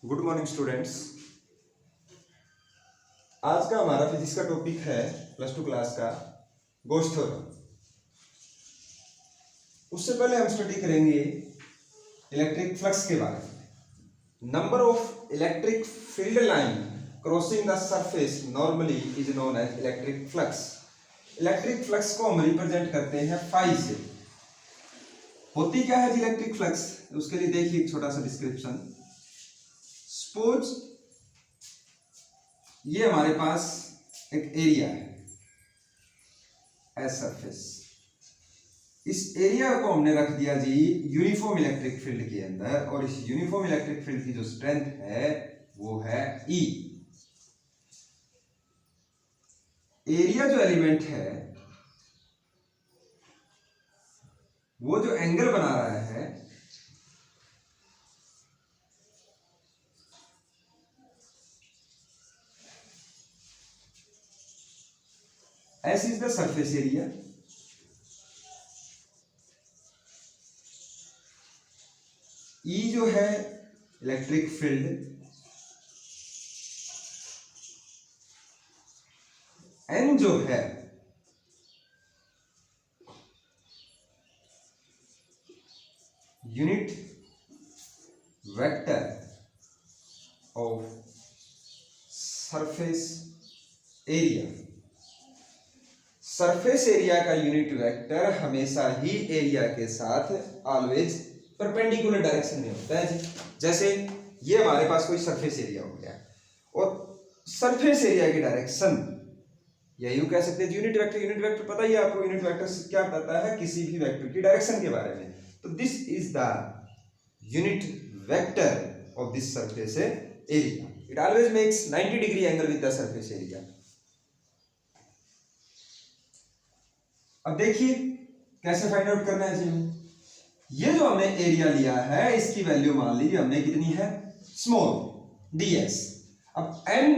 Good morning students. आज का हमारा फिजिक्स का टॉपिक है प्लस टू क्लास का गॉस थ्योरम। उससे पहले हम स्टडी करेंगे इलेक्ट्रिक फ्लक्स के बारे में। Number of electric field line crossing the surface normally is known as electric flux. Electric flux को हम रिप्रेजेंट करते हैं फाई से। होती क्या है जी इलेक्ट्रिक फ्लक्स? उसके लिए देखिए एक छोटा सा डिस्क्रिप्शन। सपोज ये हमारे पास एक एरिया है एज सरफेस। इस एरिया को हमने रख दिया जी यूनिफॉर्म इलेक्ट्रिक फील्ड के अंदर, और इस यूनिफॉर्म इलेक्ट्रिक फील्ड की जो स्ट्रेंथ है वो है E। एरिया जो एलिमेंट है वो जो एंगल बना रहा है S is the surface area. E जो है इलेक्ट्रिक फील्ड, N जो है unit vector of surface area. Surface area का यूनिट वेक्टर हमेशा ही एरिया के साथ ऑलवेज परपेंडिकुलर डायरेक्शन में होता है जी। जैसे ये हमारे पास कोई सरफेस एरिया हो गया और सरफेस एरिया की डायरेक्शन, या यूं कह सकते हैं यूनिट वेक्टर। यूनिट वेक्टर पता ही है आपको, यूनिट वेक्टर क्या बताता है? किसी भी वेक्टर की डायरेक्शन के बारे में। तो this is the unit vector of this surface area. It always makes 90 degree angle with the surface area. अब देखिए कैसे फाइंड आउट करना है जी हमें। ये जो हमने एरिया लिया है इसकी वैल्यू मान लीजिए हमने कितनी है, स्मॉल ds। अब n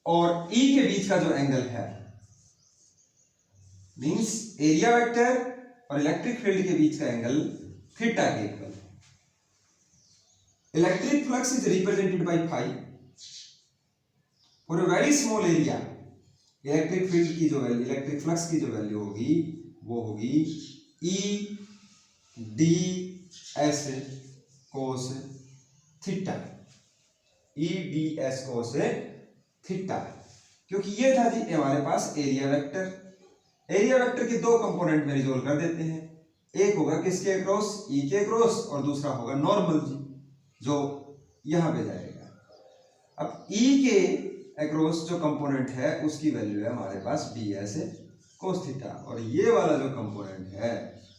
और E के बीच का जो एंगल है मींस एरिया वेक्टर और इलेक्ट्रिक फील्ड के बीच का एंगल थीटा के इक्वल है। Electric flux is represented by phi. For a very small area electric field की जो वैल्यू, इलेक्ट्रिक फ्लक्स की जो वैल्यू होगी वो होगी E ds cos theta. E ds cos theta, क्योंकि ये था जी हमारे पास एरिया वेक्टर। एरिया वेक्टर के दो कंपोनेंट में रिजोल्व कर देते हैं। एक होगा किसके अक्रॉस, E के अक्रॉस, और दूसरा होगा नॉर्मल जी जो यहां पे जाएगा। अब E के अक्रॉस जो कंपोनेंट है उसकी वैल्यू है हमारे पास ds cos थीटा, और ये वाला जो कंपोनेंट है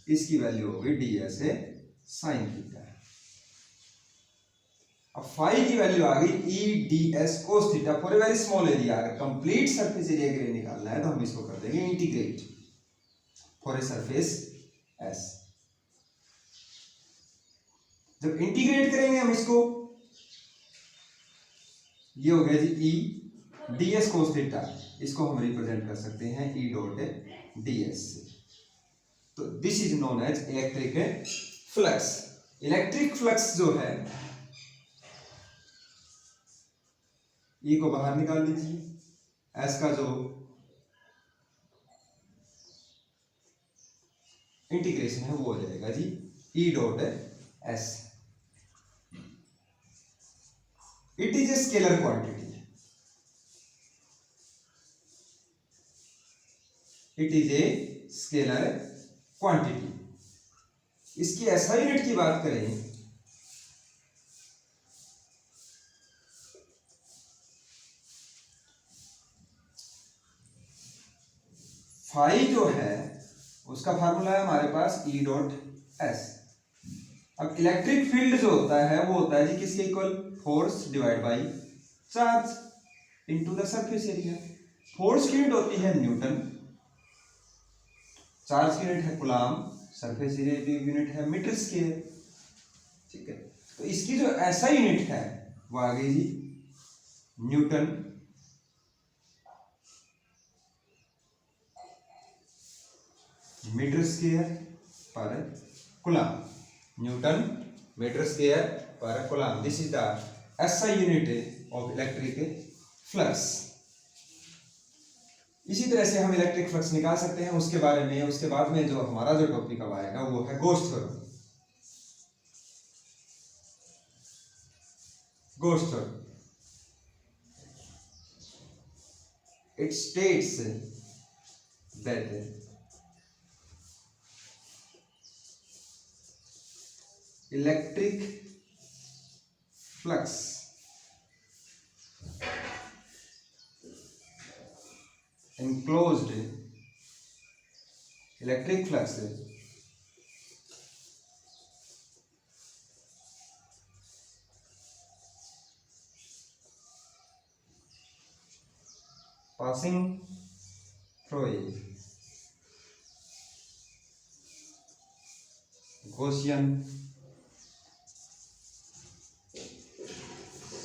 इसकी वैल्यू होगी ds sin थीटा। अब फाई की वैल्यू आ गई E ds cos theta for a very small area. अगर कंप्लीट सरफेस एरिया के लिए निकालना है तो हम इसको कर देंगे integrate for a surface S। जब इंटीग्रेट करेंगे हम इसको, ये हो गया जी E ds cos थीटा, इसको हम रिप्रेजेंट कर सकते हैं E डॉट ds। तो this is known as electric flux. Electric flux जो है E को बाहर निकाल लीजिए, S का जो इंटीग्रेशन है वो हो जाएगा जी E dot S। It is a scalar quantity. It is a scalar quantity. इसकी SI यूनिट की बात करें फाई जो है उसका फार्मूला है हमारे पास E डॉट S। अब इलेक्ट्रिक फील्ड जो होता है वो होता है जी किसके equal, force divide by charge into the surface area. Force की यूनिट होती है न्यूटन, चार्ज की यूनिट है कूलम, सरफेस एरिया की यूनिट है मीटर स्क्वायर। ठीक है, तो इसकी जो SI यूनिट है वो आ गई जी न्यूटन मीटर स्क्वायर पर कूलम। न्यूटन मीटर स्क्वायर पर coulomb. This is the SI unit of electric flux. इसी तरह से हम इलेक्ट्रिक फ्लक्स निकाल सकते हैं। उसके बारे में उसके बाद में जो हमारा जो टॉपिक अब आएगा वो है गोस theorem. Goes theorem it states that electric flux enclosed electric flux passing through a Gaussian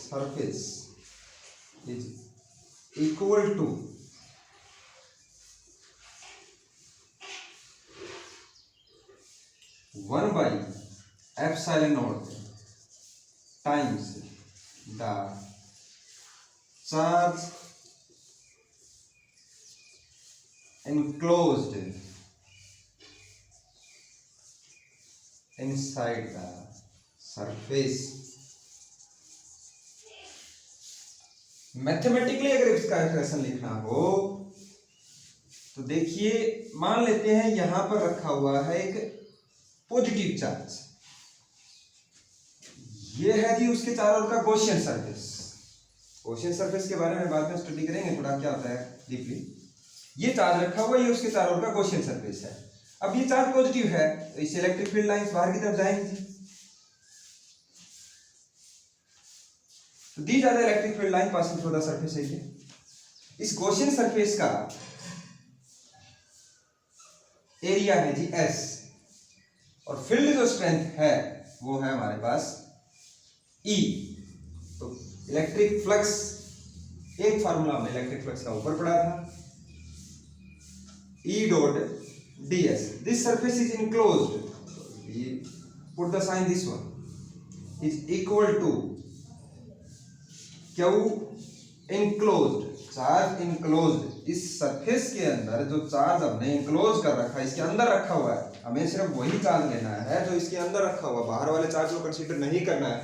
surface is equal to one by epsilon not times the charge enclosed inside the surface। Mathematically अगर इसका expression लिखना हो तो देखिए, मान लेते हैं यहां पर रखा हुआ है एक पॉजिटिव चार्ज, ये है जी उसके चारों ओर का गॉसियन सरफेस। गॉसियन सरफेस के बारे में बाद में स्टडी करेंगे थोड़ा, क्या होता है डीपली। ये चार्ज रखा हुआ, ये उसके चारों ओर का गॉसियन सरफेस है। अब ये चार्ज पॉजिटिव है तो इससे इलेक्ट्रिक फील्ड लाइंस बाहर की तरफ जाएंगी। तो दी जाता है electric field line passing through the surface area. इस गॉसियन सरफेस का एरिया है जी S, और फील्ड जो स्ट्रेंथ है वो है हमारे पास E। तो इलेक्ट्रिक फ्लक्स, एक फार्मूला हमने इलेक्ट्रिक फ्लक्स का ऊपर पढ़ा था, E dot ds, this surface is enclosed, put the sign this one, is equal to Q enclosed, charge enclosed. इस सरफेस के अंदर जो चार्ज हमने इनक्लोज कर रखा है, इसके अंदर रखा हुआ है, हमें सिर्फ वही चार्ज लेना है जो इसके अंदर रखा हुआ, बाहर वाले चार्ज को कंसीडर नहीं करना है।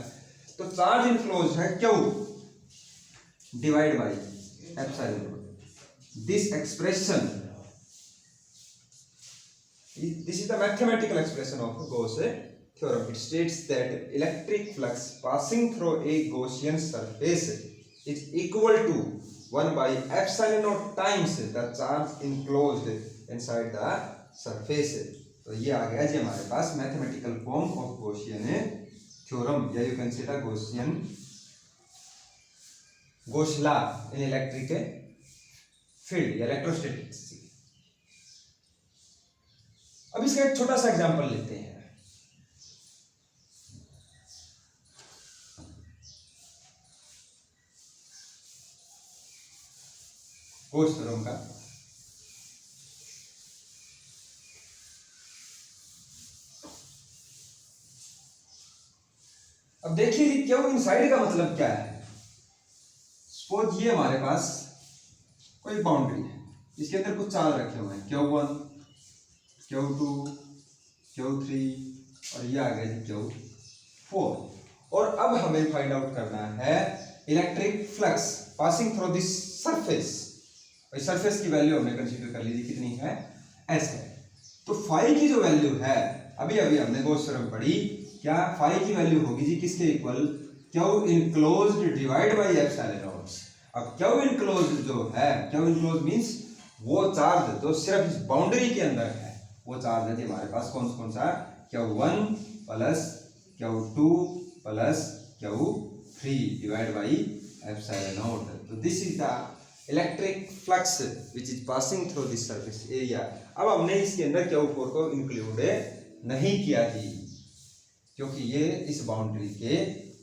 तो चार्ज इनक्लोज है Q divide by epsilon not. This expression, this is the mathematical expression of Gauss theorem. It states that electric flux passing through a Gaussian surface is equal to 1 by epsilon naught times the charge enclosed inside the surface। तो ये आ गया जी हमारे पास mathematical form of Gaussian theorem, या you can say the Gaussian Gauss law in electric field, electrostatics. अब इसका एक छोटा सा एग्जांपल लेते हैं। गॉस थ्योरम का अब देखिए क्यों इनसाइड का मतलब क्या है। सपोज ये हमारे पास कोई बाउंड्री है, इसके अंदर कुछ चार्ज रखे हुए हैं Q1, Q2, Q3 और ये आ गया जी Q4। और अब हमें फाइंड आउट करना है electric flux passing through this surface. भाई सरफेस की वैल्यू हमने कंसीडर कर ली थी, कितनी है S है। तो फाई की जो वैल्यू है, अभी अभी हमने गॉस थ्योरम पढ़ी, क्या फाई की वैल्यू होगी जी किसके equal, Q enclosed divide by epsilon not. अब Q इनक्लोज्ड जो है, Q इनक्लोज्ड मींस वो चार्ज जो सिर्फ इस बाउंड्री के अंदर है, वो चार्ज है हमारे पास कौन कौन सा, Q1 plus Q2 plus Q3 divide by epsilon naught. तो this is the electric flux which is passing through this surface area. अब हमने इसके अंदर Q4 को इंक्लूड नहीं किया थी क्योंकि ये इस बाउंड्री के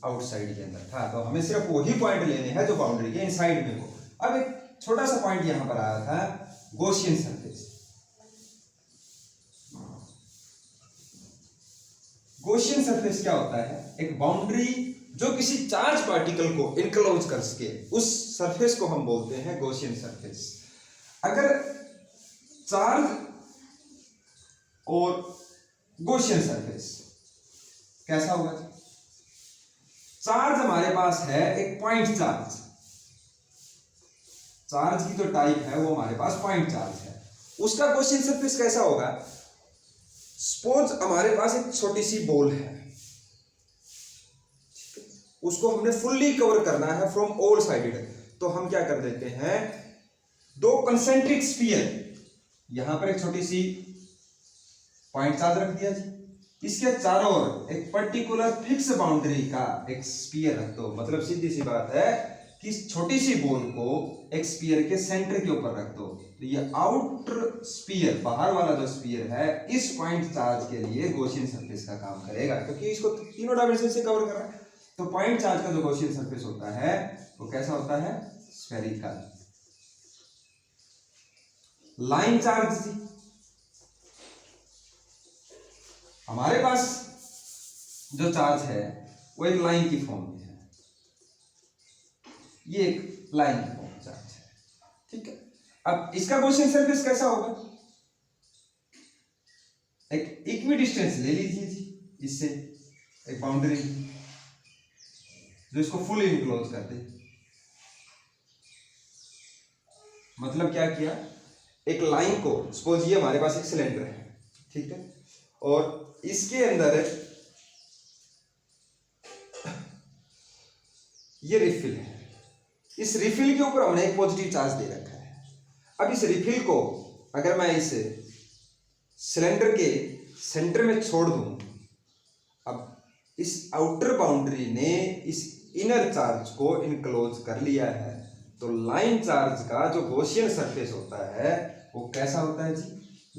आउटसाइड के अंदर था, तो हमें सिर्फ वही पॉइंट लेने हैं जो बाउंड्री के इनसाइड में हो। अब एक छोटा सा पॉइंट यहां पर आया था, गॉसियन सरफेस। गॉसियन सरफेस क्या होता है, एक बाउंड्री जो किसी चार्ज पार्टिकल को इनक्लोज कर सके, उस सरफेस को हम बोलते हैं गॉसियन सरफेस। अगर चार्ज और गॉसियन सरफेस कैसा होगा? चार्ज हमारे पास है एक पॉइंट चार्ज, चार्ज की जो टाइप है वो हमारे पास पॉइंट चार्ज है। उसका गॉसियन सरफेस कैसा होगा? सपोज हमारे पास एक छोटी सी बॉल है, उसको हमने फुल्ली कवर करना है फ्रॉम ऑल साइडेड, तो हम क्या कर देते हैं, दो कंसेंट्रिक स्फीयर, यहां पर एक छोटी सी पॉइंट चार्ज रख दिया जी, इसके चारों ओर एक पर्टिकुलर फिक्स बाउंड्री का एक स्फीयर रख दो। मतलब सीधी सी बात है कि छोटी सी बॉल को एक स्फीयर के सेंटर के ऊपर रख दो, तो ये आउटर स्फीयर, बाहर वाला जो स्फीयर है, इस पॉइंट चार्ज के लिए गॉसियन सरफेस का काम करेगा, क्योंकि इसको तीनों डायमेंशन से कवर कर रहा है। तो पॉइंट चार्ज का जो गॉसियन सरफेस होता है वो कैसा होता है? स्फेरिकल। लाइन चार्ज, हमारे पास जो चार्ज है वो एक लाइन की फॉर्म में है, ये एक लाइन की फॉर्म चार्ज है, ठीक है। अब इसका गॉसियन सरफेस कैसा होगा? एक इक्वी डिस्टेंस ले लीजिए जी, इससे एक बाउंड्री जो इसको फुल इनक्लोज कर दे। मतलब क्या किया, एक लाइन को, सपोज ये हमारे पास एक सिलेंडर है, ठीक है, और इसके अंदर ये रिफिल है, इस रिफिल के ऊपर हमने एक पॉजिटिव चार्ज दे रखा है। अब इस रिफिल को अगर मैं इस सिलेंडर के सेंटर में छोड़ दूं, अब इस आउटर बाउंड्री ने इस इनर चार्ज को इनक्लोज कर लिया है, तो लाइन चार्ज का जो गॉसियन सरफेस होता है वो कैसा होता है जी?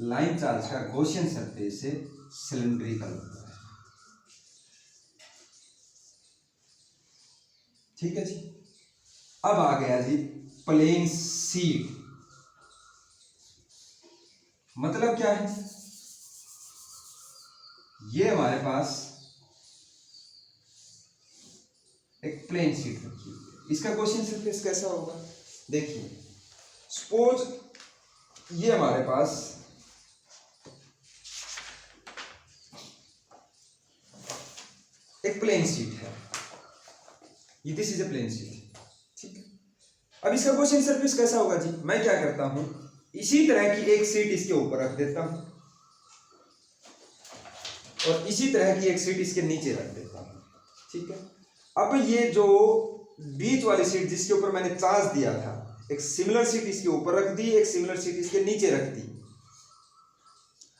लाइन चार्ज का गॉसियन सरफेस से सिलिंड्रिकल होता है, ठीक है जी। अब आ गया जी प्लेन शीट। मतलब क्या है? ये हमारे पास एक प्लेन शीट रखी हुई है, इसका गॉसियन सरफेस कैसा होगा? देखिए, सपोज ये हमारे पास एक प्लेन शीट है, ये this is a plane sheet, ठीक है। अब इसका गॉसियन सरफेस कैसा होगा जी? मैं क्या करता हूं, इसी तरह की एक शीट इसके ऊपर रख देता हूं और इसी तरह की एक शीट इसके नीचे रख देता हूं, ठीक है। अब ये जो बीच वाली शीट जिसके ऊपर मैंने चार्ज दिया था, एक सिमिलर शीट इसके ऊपर रख दी, एक सिमिलर शीट इसके नीचे रख दी।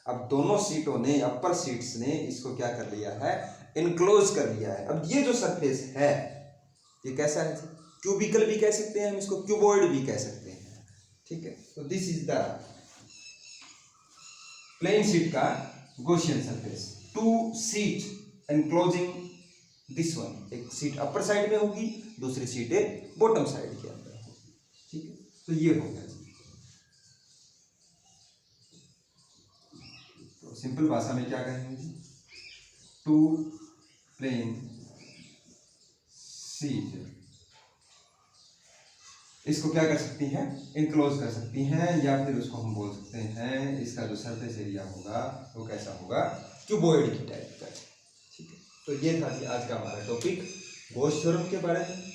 अब दोनों सीटों ने, अपर सीट्स ने इसको क्या कर लिया है? इनक्लोज कर लिया है। अब ये जो सरफेस है ये कैसा है? क्यूबिकल भी कह सकते हैं हम इसको, क्यूबॉइड भी कह सकते हैं, ठीक है। तो this is the plane sheet का Gaussian surface. Two sheet enclosing this one, एक सीट अपर साइड में होगी, दूसरी सीट बॉटम साइड के अंदर होगी, ठीक है। तो ये हो गया जी। तो सिंपल भाषा में क्या कहेंगे जी? टू प्लेन शीट, इसको क्या कर सकती हैं? इनक्लोज कर सकती हैं, या फिर उसको हम बोल सकते हैं इसका जो सरफेस एरिया होगा वो कैसा होगा? क्यूबॉइड की टाइप का, ठीक है। तो ये था जी आज का हमारा टॉपिक गॉस थ्योरम के बारे में।